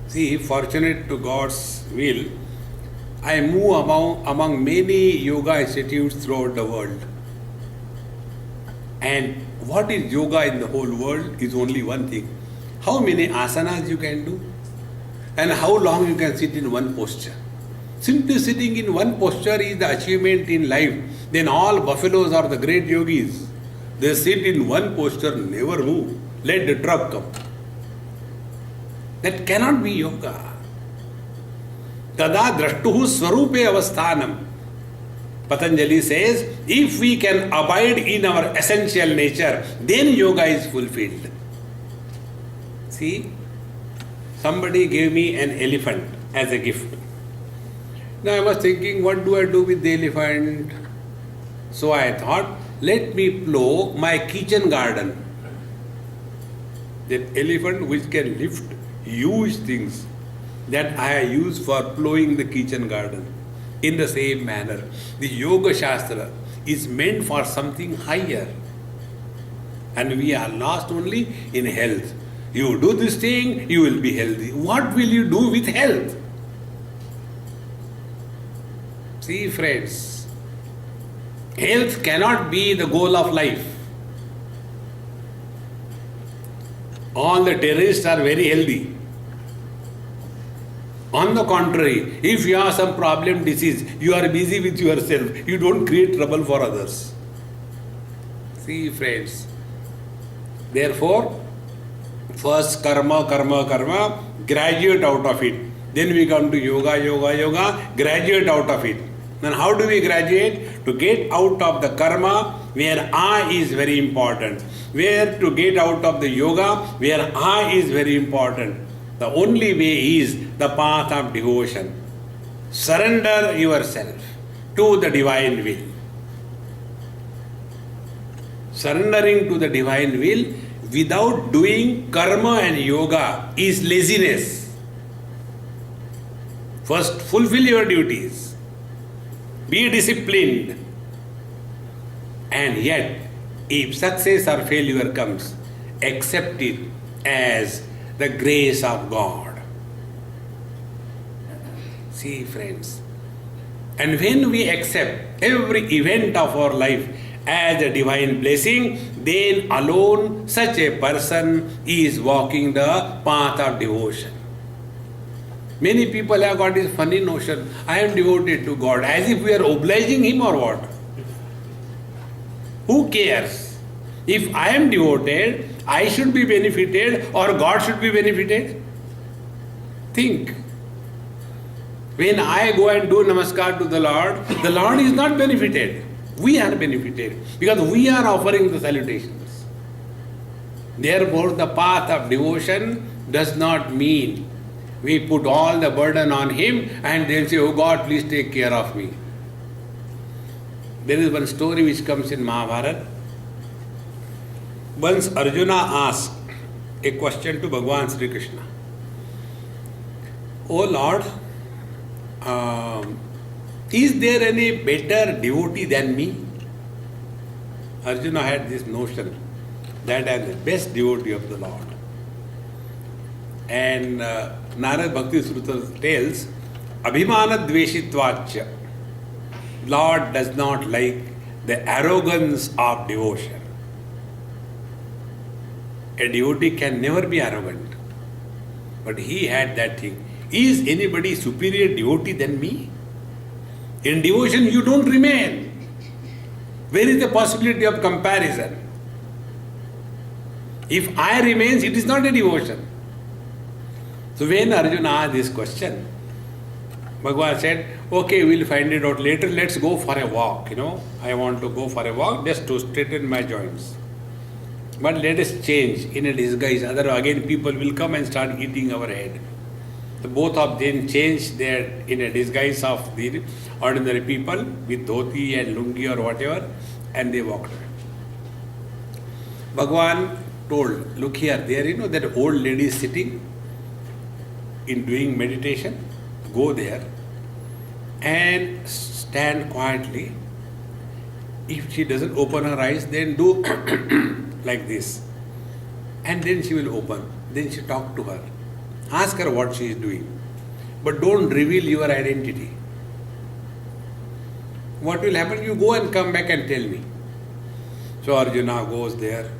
see, fortunate to God's will, I move among many yoga institutes throughout the world. And what is yoga in the whole world is only one thing. How many asanas you can do? And how long you can sit in one posture. Simply sitting in one posture is the achievement in life. Then all buffaloes are the great yogis. They sit in one posture, never move. Let the truck come. That cannot be yoga. Tada drashtuhu swarupe avasthanam. Patanjali says, if we can abide in our essential nature, then yoga is fulfilled. See, somebody gave me an elephant as a gift. Now I was thinking, what do I do with the elephant? So I thought, let me plow my kitchen garden. That elephant which can lift huge things, that I use for plowing the kitchen garden. In the same manner, the Yoga Shastra is meant for something higher. And we are lost only in health. You do this thing, you will be healthy. What will you do with health? See, friends, health cannot be the goal of life. All the terrorists are very healthy. On the contrary, if you have some problem, disease, you are busy with yourself. You don't create trouble for others. See, friends. Therefore, first karma, graduate out of it. Then we come to yoga, graduate out of it. Then how do we graduate? To get out of the karma, where I is very important. Where to get out of the yoga, where I is very important. The only way is the path of devotion. Surrender yourself to the divine will. Surrendering to the divine will without doing karma and yoga is laziness. First, fulfill your duties. Be disciplined. And yet, if success or failure comes, accept it as the grace of God. See, friends, and when we accept every event of our life as a divine blessing, then alone such a person is walking the path of devotion. Many people have got this funny notion, I am devoted to God, as if we are obliging Him or what. Who cares? If I am devoted, I should be benefited or God should be benefited? Think. When I go and do namaskar to the Lord is not benefited. We are benefited because we are offering the salutations. Therefore, the path of devotion does not mean we put all the burden on Him and then say, oh God, please take care of me. There is one story which comes in Mahabharata. Once Arjuna asked a question to Bhagavan Sri Krishna. Oh Lord, is there any better devotee than me? Arjuna had this notion that I am the best devotee of the Lord. And Narad Bhakti Sruta tells, Abhimana Dveshitvacha. Lord does not like the arrogance of devotion. A devotee can never be arrogant. But he had that thing. Is anybody superior devotee than me? In devotion you don't remain. Where is the possibility of comparison? If I remains, it is not a devotion. So when Arjuna asked this question, Bhagavan said, okay, we'll find it out later, let's go for a walk, I want to go for a walk just to straighten my joints. But let us change in a disguise, otherwise again people will come and start eating our head. So both of them changed in a disguise of the ordinary people with dhoti and lungi or whatever, and they walked away. Bhagavan told, look here, there that old lady is sitting in doing meditation, go there and stand quietly. If she doesn't open her eyes, then do like this. And then she will open. Then she talk to her. Ask her what she is doing. But don't reveal your identity. What will happen? You go and come back and tell me. So Arjuna goes there,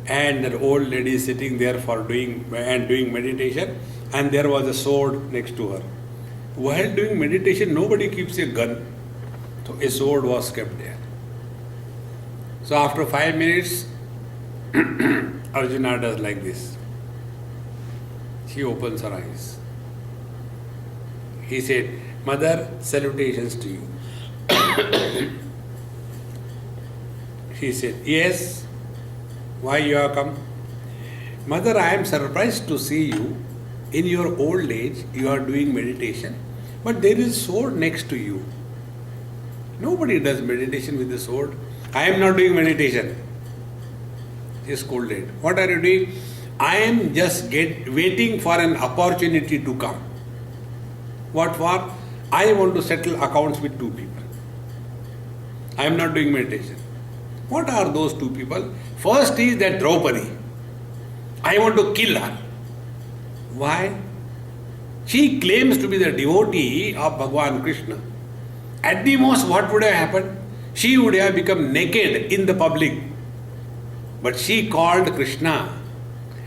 and that old lady is sitting there for doing meditation, and there was a sword next to her. While doing meditation, nobody keeps a gun. So a sword was kept there. So after 5 minutes, Arjuna does like this. She opens her eyes. He said, Mother, salutations to you. She said, yes. Why you have come? Mother, I am surprised to see you. In your old age, you are doing meditation, but there is a sword next to you. Nobody does meditation with the sword. I am not doing meditation. She is scolded. What are you doing? I am just waiting for an opportunity to come. What for? I want to settle accounts with two people. I am not doing meditation. What are those two people? First is that Draupadi. I want to kill her. Why? She claims to be the devotee of Bhagavan Krishna. At the most, what would have happened? She would have become naked in the public. But she called Krishna,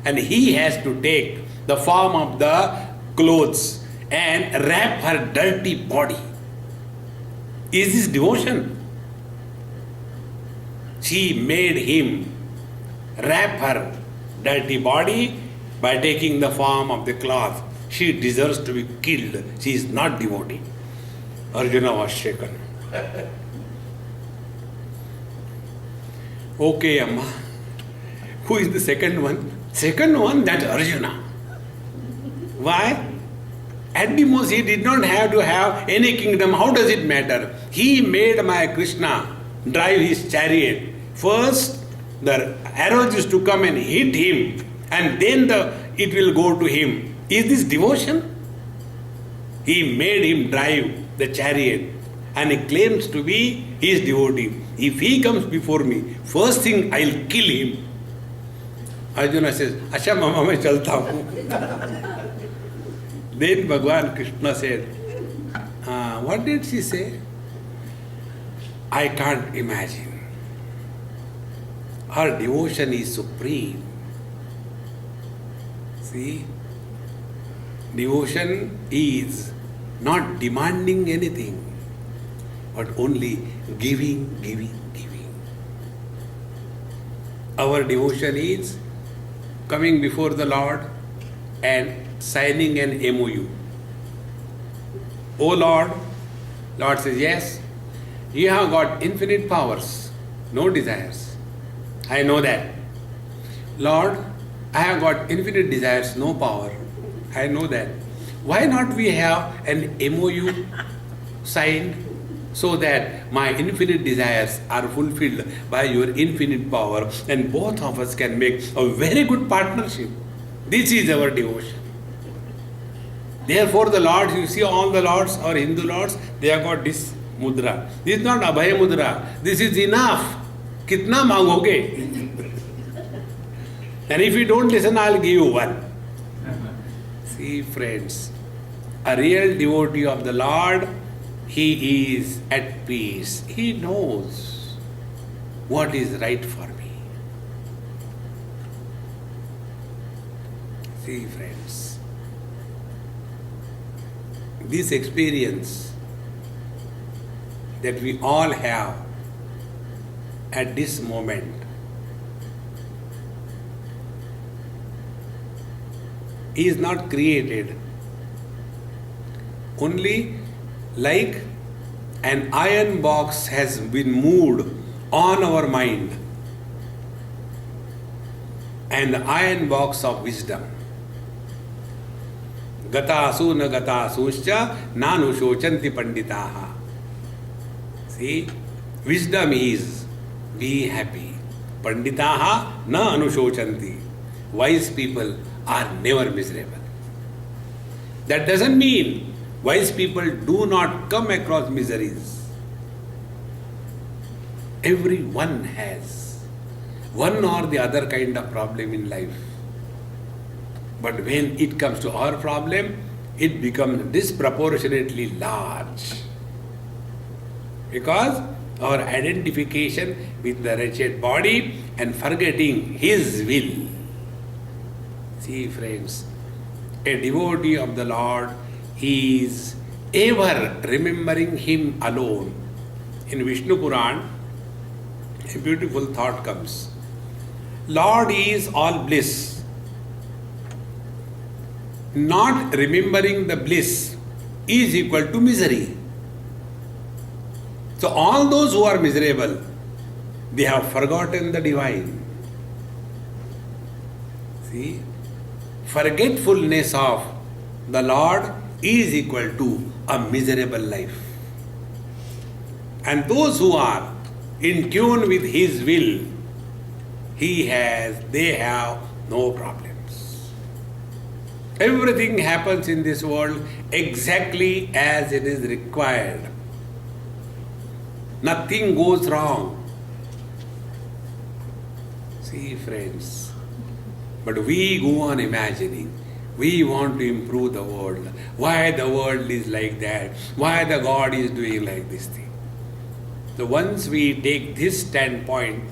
and he has to take the form of the clothes and wrap her dirty body. Is this devotion? She made him wrap her dirty body by taking the form of the cloth. She deserves to be killed. She is not devotee. Arjuna was shaken. Okay, Amma. Who is the second one? Second one, that's Arjuna. Why? At the most, he did not have to have any kingdom. How does it matter? He made my Krishna drive his chariot. First, the arrows used to come and hit him, and then it will go to him. Is this devotion? He made him drive the chariot, and he claims to be his devotee. If he comes before me, first thing I'll kill him. Arjuna says, Acha mama, main chalta hu. Then Bhagwan Krishna said, what did she say? I can't imagine. Her devotion is supreme. See, devotion is not demanding anything, but only giving, giving, giving. Our devotion is coming before the Lord and signing an MOU. Oh Lord, Lord says, yes, you have got infinite powers, no desires. I know that. Lord, I have got infinite desires, no power. I know that. Why not we have an MOU signed so that my infinite desires are fulfilled by your infinite power, and both of us can make a very good partnership. This is our devotion. Therefore the lords, you see all the lords or Hindu lords, they have got this mudra. This is not Abhaya mudra. This is enough. Kitna mangoge? And if you don't listen, I'll give you one. See, friends, a real devotee of the Lord, he is at peace. He knows what is right for me. See, friends, this experience that we all have at this moment is not created. Only like an iron box has been moved on our mind, and the iron box of wisdom. Gatasu na gatasuscha nanushocanti panditaha. See, wisdom is be happy. Panditaha na anushocanti. Wise people are never miserable. That doesn't mean wise people do not come across miseries. Everyone has one or the other kind of problem in life. But when it comes to our problem, it becomes disproportionately large. Because our identification with the wretched body and forgetting His will. See, friends, a devotee of the Lord, he is ever remembering Him alone. In Vishnu Puran, a beautiful thought comes. Lord is all bliss. Not remembering the bliss is equal to misery. So all those who are miserable, they have forgotten the divine. See, forgetfulness of the Lord is equal to a miserable life. And those who are in tune with His will, they have no problems. Everything happens in this world exactly as it is required. Nothing goes wrong. See, friends, but we go on imagining. We want to improve the world. Why the world is like that? Why the God is doing like this thing? So once we take this standpoint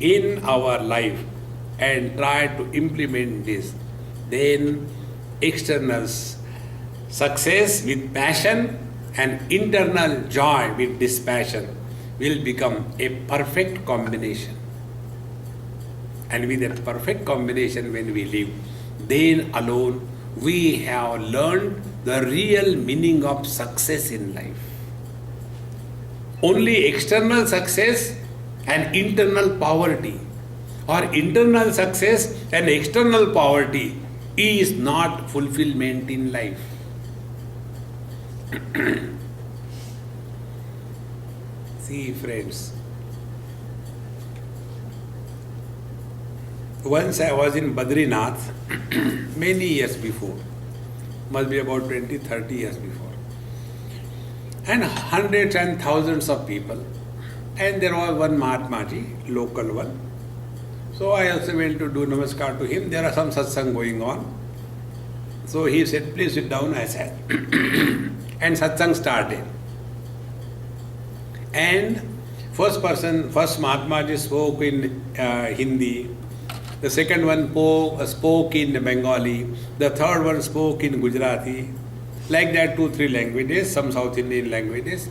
in our life and try to implement this, then external success with passion and internal joy with dispassion will become a perfect combination. And with a perfect combination when we live, then alone we have learned the real meaning of success in life. Only external success and internal poverty, or internal success and external poverty is not fulfillment in life. See, friends, once I was in Badrinath many years before, must be about 20, 30 years before, and hundreds and thousands of people, and there was one Mahatmaji, local one. So I also went to do namaskar to him. There are some satsang going on. So he said, please sit down. I sat. And satsang started. And first Mahatmaji spoke in Hindi. The second one spoke in Bengali. The third one spoke in Gujarati. Like that, 2-3 languages, some South Indian languages.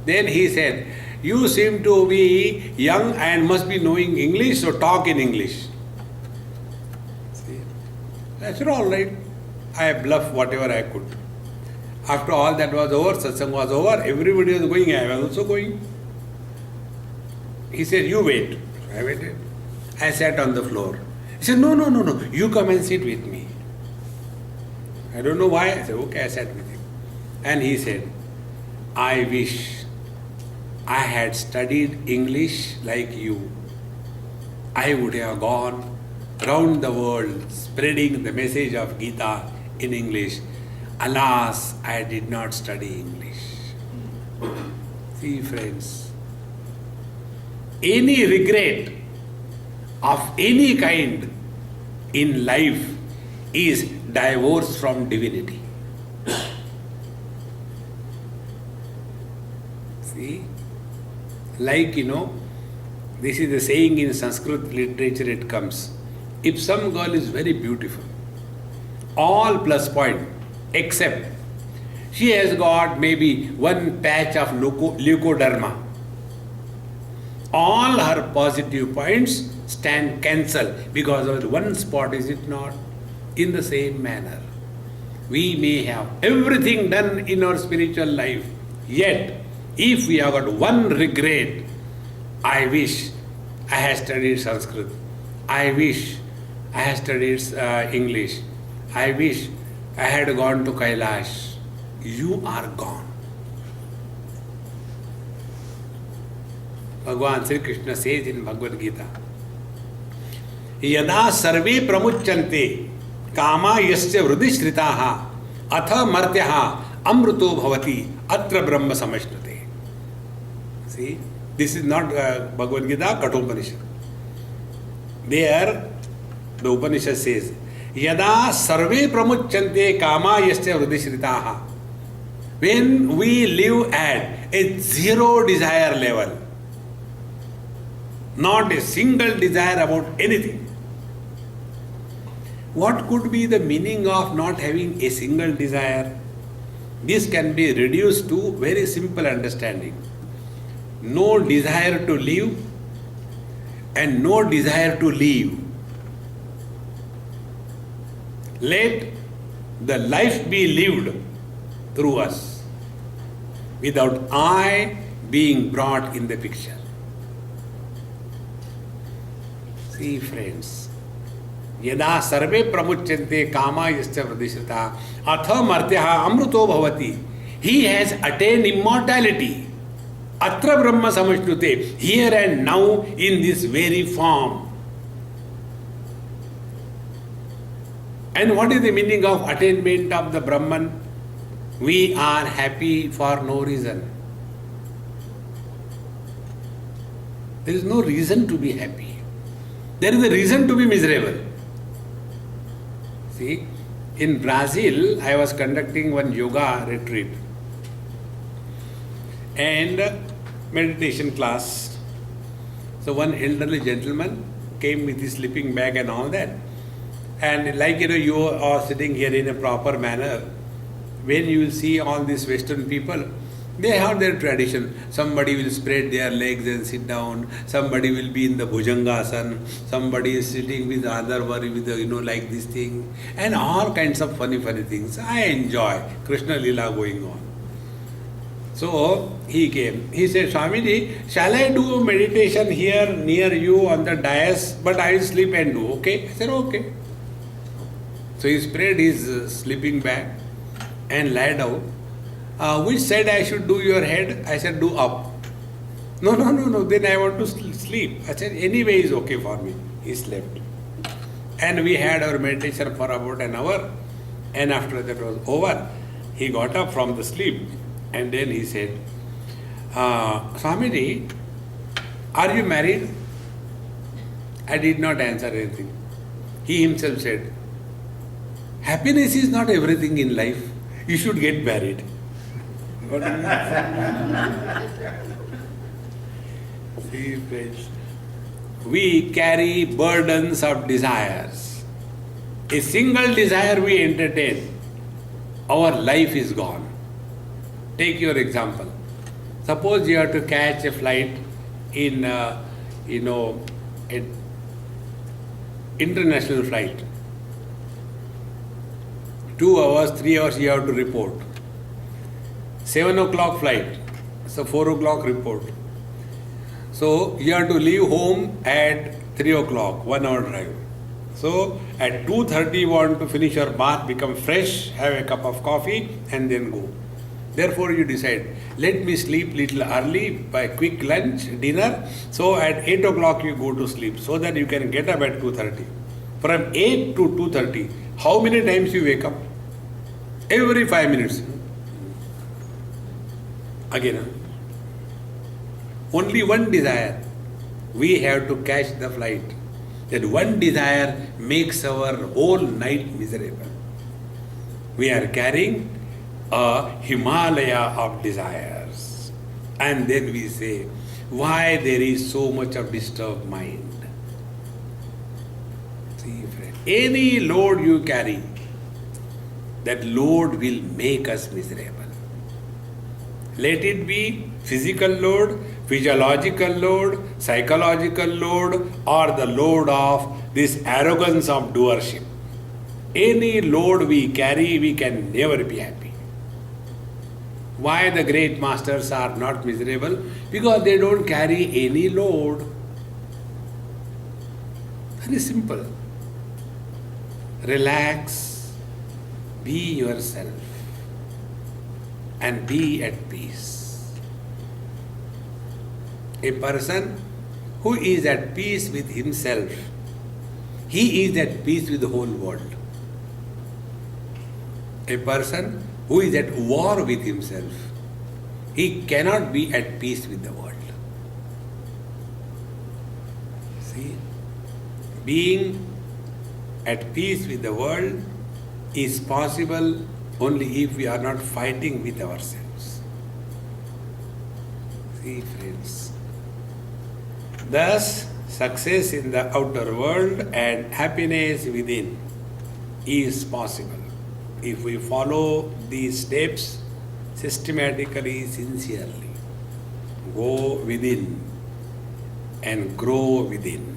Then he said, you seem to be young and must be knowing English, so talk in English. See? I said, all right. I bluffed whatever I could. After all that was over, satsang was over, everybody was going, I was also going. He said, you wait. I waited. I sat on the floor. He said, no, you come and sit with me. I don't know why. I said, okay, I sat with him. And he said, I wish I had studied English like you. I would have gone round the world spreading the message of Gita in English. Alas, I did not study English. See, friends, any regret of any kind in life is divorce from divinity. See? Like, this is the saying in Sanskrit literature it comes. If some girl is very beautiful, all plus point, except she has got maybe one patch of leukoderma, all her positive points stand cancel because of one spot, is it not? In the same manner, we may have everything done in our spiritual life, yet if we have got one regret, I wish I had studied Sanskrit, I wish I had studied English, I wish I had gone to Kailash, you are gone. Bhagavan Sri Krishna says in Bhagavad Gita, Yada sarve pramuchyante kama yasya vridishritaha atha martyaha amruto bhavati atra brahma samashnate. See, this is not Bhagavad Gita, Kathopanishad. There, the Upanishad says, Yada sarve pramuchyante kama yasya vridishritaha. When we live at a zero desire level, not a single desire about anything. What could be the meaning of not having a single desire? This can be reduced to very simple understanding. No desire to live and no desire to leave. Let the life be lived through us without I being brought in the picture. See, friends, yada sarve pramuchyante kama yasya vridishrita atha martyaha amruto bhavati. He has attained immortality. Atra brahma samashnute, here and now in this very form. And what is the meaning of attainment of the Brahman? We are happy for no reason. There is no reason to be happy. There is a reason to be miserable. See, in Brazil, I was conducting one yoga retreat and meditation class. So one elderly gentleman came with his sleeping bag and all that. And like you are sitting here in a proper manner, when you will see all these Western people, they have their tradition. Somebody will spread their legs and sit down. Somebody will be in the Bhujangasana. Somebody is sitting with the other one with the, like this thing. And all kinds of funny things. I enjoy Krishna Lila going on. So he came. He said, Swamiji, shall I do meditation here near you on the dais? But I will sleep and do. Okay? I said, okay. So he spread his sleeping bag and lay down. Which side I should do your head? I said, do up. No. Then I want to sleep. I said, anyway is okay for me. He slept. And we had our meditation for about an hour. And after that was over, he got up from the sleep. And then he said, Swamiji, are you married? I did not answer anything. He himself said, happiness is not everything in life. You should get married. What do you see, friends? We carry burdens of desires. A single desire we entertain, our life is gone. Take your example. Suppose you have to catch a flight in, an international flight. 2 hours, 3 hours you have to report. 7 o'clock flight, so 4 o'clock report. So you have to leave home at 3 o'clock, 1 hour drive. So at 2:30 you want to finish your bath, become fresh, have a cup of coffee and then go. Therefore you decide, let me sleep little early by quick lunch, dinner. So at 8 o'clock you go to sleep so that you can get up at 2:30. From 8 to 2:30, how many times you wake up? Every 5 minutes. Again. Only one desire. We have to catch the flight. That one desire makes our whole night miserable. We are carrying a Himalaya of desires. And then we say, why there is so much of disturbed mind? See, friend, any load you carry, that load will make us miserable. Let it be physical load, physiological load, psychological load, or the load of this arrogance of doership. Any load we carry, we can never be happy. Why the great masters are not miserable? Because they don't carry any load. Very simple. Relax, be yourself, and be at peace. A person who is at peace with himself, he is at peace with the whole world. A person who is at war with himself, he cannot be at peace with the world. See, being at peace with the world is possible only if we are not fighting with ourselves. See, friends. Thus, success in the outer world and happiness within is possible if we follow these steps systematically, sincerely. Go within and grow within.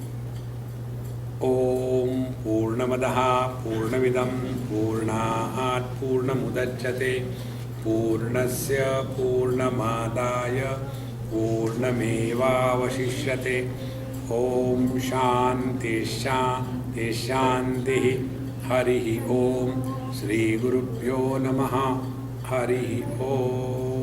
Om Purnamadaha Purnamidam Purnaat Purnamudachyate Purnasya Purnamadaya Purnameva Vashishyate. Om Shanti Shanti Shanti. Harihi Om. Shri Gurubhyo Namaha. Harihi Om.